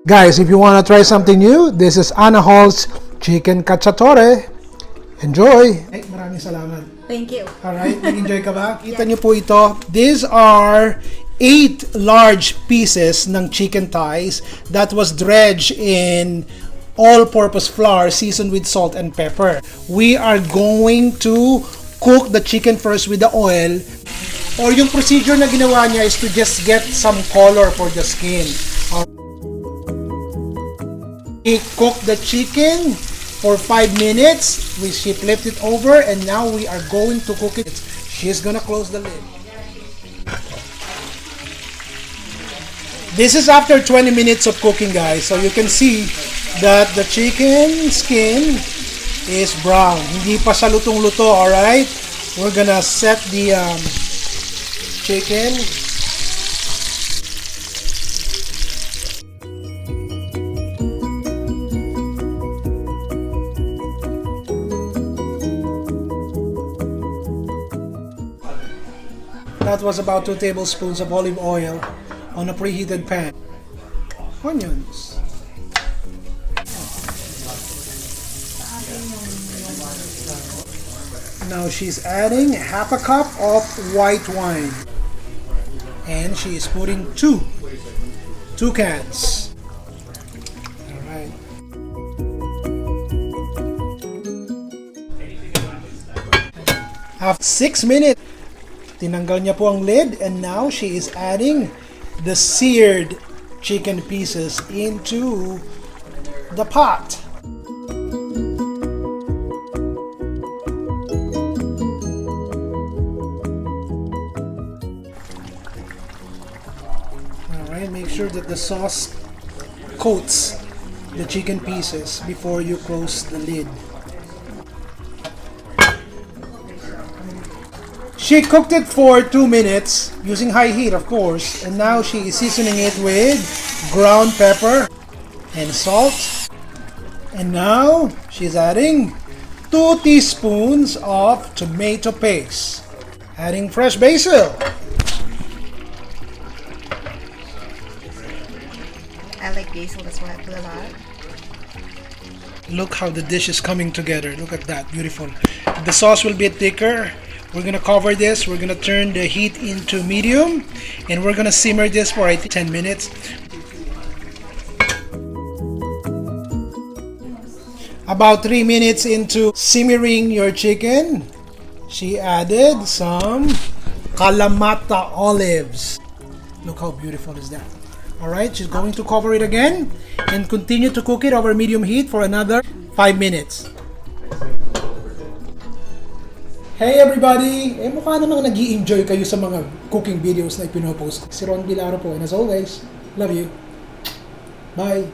Guys, if you want to try something new, this is Anna Hall's Chicken Cacciatore. Enjoy! Ay, maraming salamat. Thank you. Alright, nag-enjoy ka ba? Kita niyo po ito. These are 8 large pieces ng chicken thighs that was dredged in all-purpose flour seasoned with salt and pepper. We are going to cook the chicken first with the oil. Or yung procedure na ginawa niya is to just get some color for the skin. We cook the chicken for 5 minutes. She flipped it over and now we are going to cook it. She's gonna close the lid. This is after 20 minutes of cooking, guys. So you can see that the chicken skin is brown. Hindi pa siya lutong-luto, alright? We're gonna set the chicken. That was about 2 tablespoons of olive oil on a preheated pan. Onions. Now she's adding half a cup of white wine. And she is putting two cans. Alright. After 6 minutes, tinanggal niya po ang lid and now she is adding the seared chicken pieces into the pot. Alright, make sure that the sauce coats the chicken pieces before you close the lid. She cooked it for 2 minutes using high heat, of course, and now she is seasoning it with ground pepper and salt. And now she's adding 2 teaspoons of tomato paste, adding fresh basil. I like basil, that's why I put a lot. Look how the dish is coming together. Look at that, beautiful. The sauce will be thicker. We're gonna cover this. We're gonna turn the heat into medium, and we're gonna simmer this for 10 minutes. About 3 minutes into simmering your chicken, she added some Kalamata olives. Look how beautiful is that. Alright, she's going to cover it again and continue to cook it over medium heat for another 5 minutes. Hey everybody! Mukha namang nag-i-enjoy kayo sa mga cooking videos na ipinopost ko. Si Ron Bilaro po, and as always, love you. Bye!